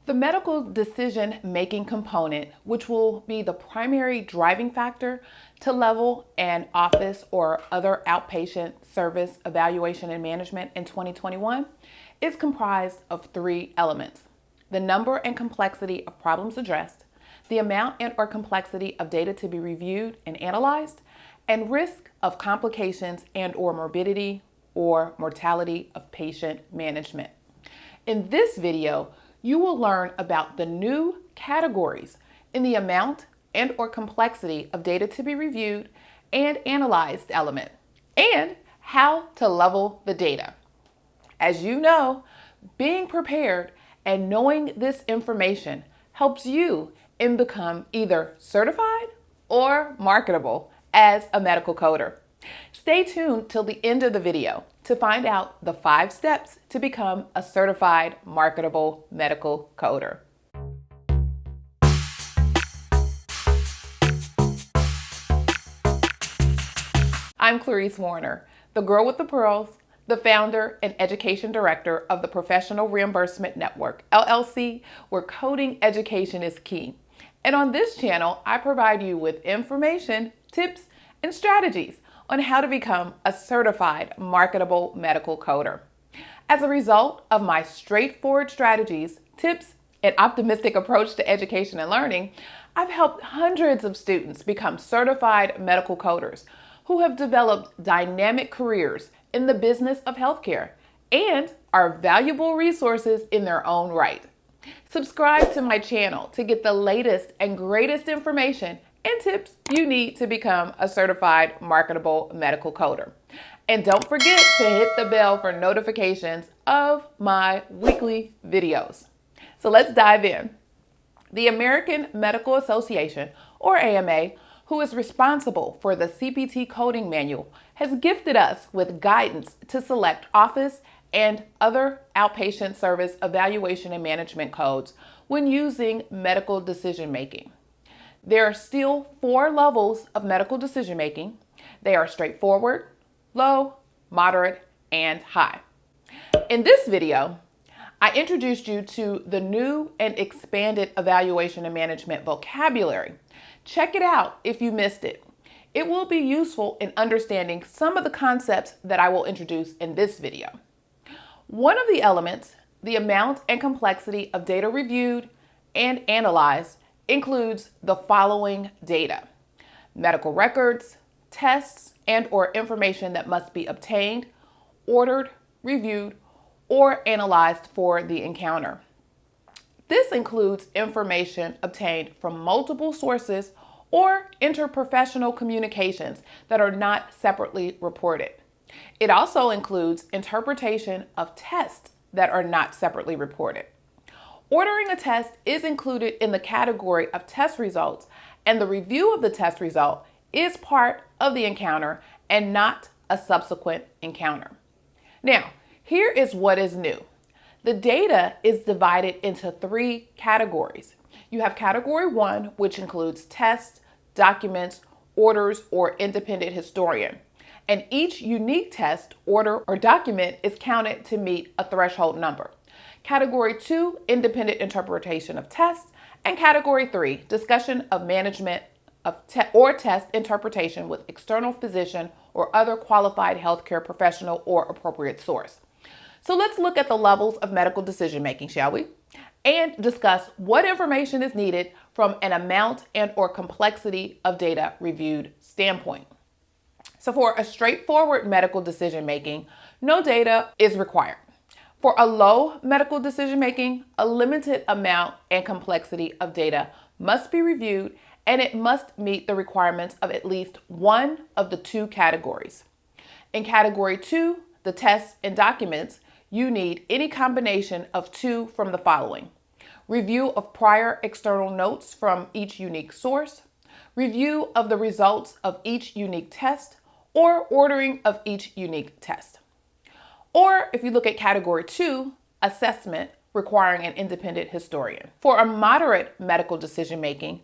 The medical decision-making component, which will be the primary driving factor to level an office or other outpatient service evaluation and management in 2021, is comprised of three elements: the number and complexity of problems addressed, the amount and or complexity of data to be reviewed and analyzed, and risk of complications and or morbidity or mortality of patient management. In this video, you will learn about the new categories in the amount and or complexity of data to be reviewed and analyzed element, and how to level the data. As you know, being prepared and knowing this information helps you in become either certified or marketable as a medical coder. Stay tuned till the end of the video to find out the 5 steps to become a certified marketable medical coder. I'm Clarice Warner, the girl with the pearls, the founder and education director of the Professional Reimbursement Network, LLC, where coding education is key. And on this channel, I provide you with information, tips, and strategies on how to become a certified marketable medical coder. As a result of my straightforward strategies, tips, and optimistic approach to education and learning, I've helped hundreds of students become certified medical coders who have developed dynamic careers in the business of healthcare and are valuable resources in their own right. Subscribe to my channel to get the latest and greatest information and tips you need to become a certified marketable medical coder. And don't forget to hit the bell for notifications of my weekly videos. So let's dive in. The American Medical Association, or AMA, who is responsible for the CPT coding manual, has gifted us with guidance to select office and other outpatient service evaluation and management codes when using medical decision making. There are still 4 levels of medical decision making. They are straightforward, low, moderate, and high. In this video, I introduced you to the new and expanded evaluation and management vocabulary. Check it out if you missed it. It will be useful in understanding some of the concepts that I will introduce in this video. One of the elements, the amount and complexity of data reviewed and analyzed, includes the following data: medical records, tests, and or information that must be obtained, ordered, reviewed, or analyzed for the encounter. This includes information obtained from multiple sources or interprofessional communications that are not separately reported. It also includes interpretation of tests that are not separately reported. Ordering a test is included in the category of test results, and the review of the test result is part of the encounter and not a subsequent encounter. Now, here is what is new. The data is divided into 3 categories. You have category 1, which includes tests, documents, orders, or independent historian. And each unique test, order, or document is counted to meet a threshold number. Category 2, independent interpretation of tests, and Category 3, discussion of management of test interpretation with external physician or other qualified healthcare professional or appropriate source. So let's look at the levels of medical decision making, shall we? And discuss what information is needed from an amount and or complexity of data reviewed standpoint. So for a straightforward medical decision making, no data is required. For a low medical decision making, a limited amount and complexity of data must be reviewed, and it must meet the requirements of at least one of the 2 categories. In category 2, the tests and documents, you need any combination of 2 from the following: review of prior external notes from each unique source, review of the results of each unique test, or ordering of each unique test. Or if you look at category 2, assessment, requiring an independent historian. For a moderate medical decision making,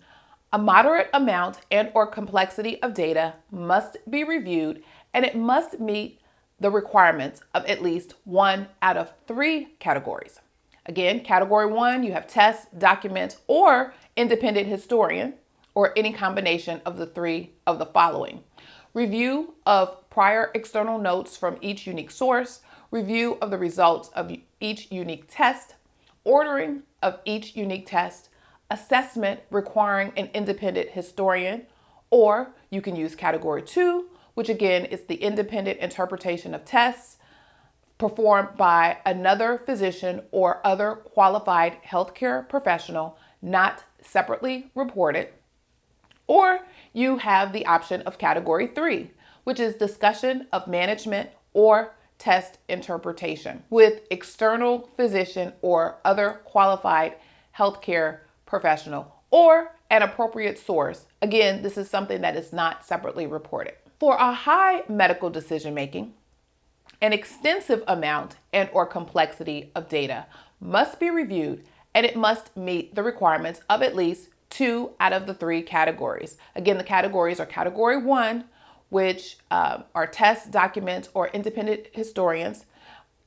a moderate amount and or complexity of data must be reviewed, and it must meet the requirements of at least 1 out of 3 categories. Again, category 1, you have tests, documents, or independent historian, or any combination of the three of the following. Review of prior external notes from each unique source, review of the results of each unique test, ordering of each unique test, assessment requiring an independent historian, or you can use category 2, which again is the independent interpretation of tests performed by another physician or other qualified healthcare professional, not separately reported. Or you have the option of category 3, which is discussion of management or test interpretation with external physician or other qualified healthcare professional or an appropriate source. Again, this is something that is not separately reported. For a high medical decision making, an extensive amount and or complexity of data must be reviewed, and it must meet the requirements of at least 2 out of the 3 categories. Again, the categories are category 1, which are tests, documents, or independent historians.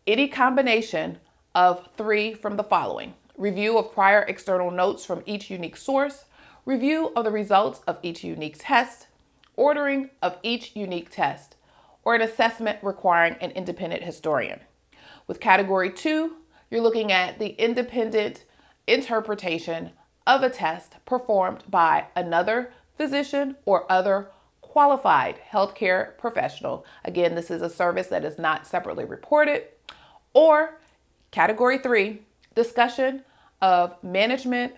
Any combination of 3 from the following: review of prior external notes from each unique source, review of the results of each unique test, ordering of each unique test, or an assessment requiring an independent historian. With category 2, you're looking at the independent interpretation of a test performed by another physician or other qualified healthcare professional. Again, this is a service that is not separately reported. Or category 3, discussion of management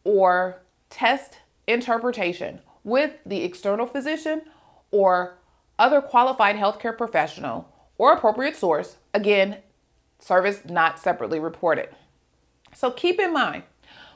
or test interpretation with the external physician or other qualified healthcare professional or appropriate source. Again, service not separately reported. So keep in mind,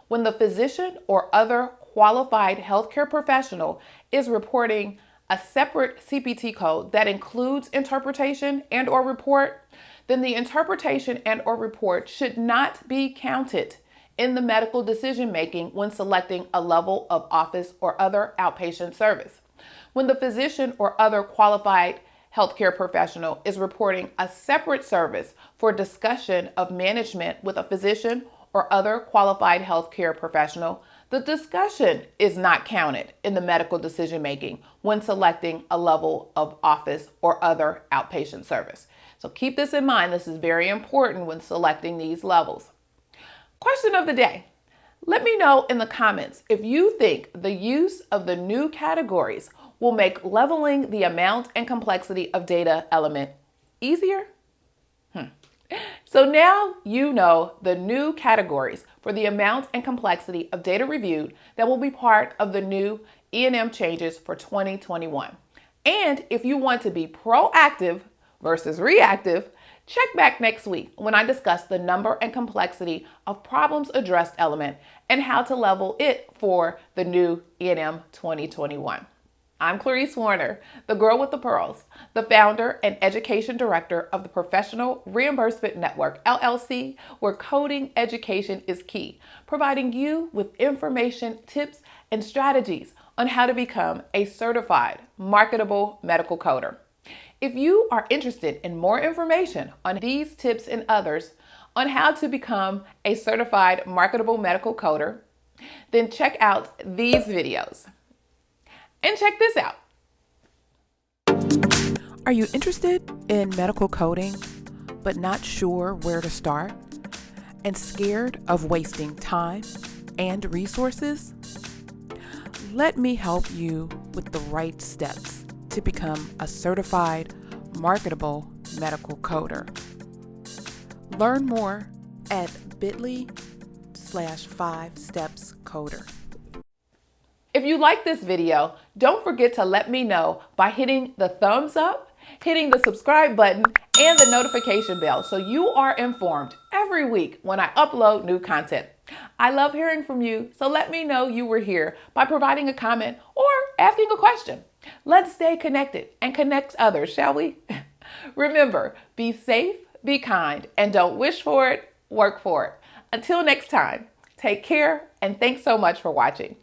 when the physician or other qualified healthcare professional is reporting a separate CPT code that includes interpretation and or report, then the interpretation and or report should not be counted in the medical decision making when selecting a level of office or other outpatient service. When the physician or other qualified healthcare professional is reporting a separate service for discussion of management with a physician or other qualified healthcare professional, the discussion is not counted in the medical decision making when selecting a level of office or other outpatient service. So keep this in mind. This is very important when selecting these levels. Question of the day. Let me know in the comments if you think the use of the new categories will make leveling the amount and complexity of data element easier. So now you know the new categories for the amount and complexity of data reviewed that will be part of the new E&M changes for 2021. And if you want to be proactive versus reactive, check back next week when I discuss the number and complexity of problems addressed element and how to level it for the new E&M 2021. I'm Clarice Warner, the girl with the pearls, the founder and education director of the Professional Reimbursement Network, LLC, where coding education is key, providing you with information, tips, and strategies on how to become a certified marketable medical coder. If you are interested in more information on these tips and others on how to become a certified marketable medical coder, then check out these videos. And check this out. Are you interested in medical coding, but not sure where to start and scared of wasting time and resources? Let me help you with the right steps to become a certified marketable medical coder. Learn more at bit.ly/5stepscoder. If you like this video, don't forget to let me know by hitting the thumbs up, hitting the subscribe button, and the notification bell so you are informed every week when I upload new content. I love hearing from you, so let me know you were here by providing a comment or asking a question. Let's stay connected and connect others, shall we? Remember, be safe, be kind, and don't wish for it, work for it. Until next time, take care, and thanks so much for watching.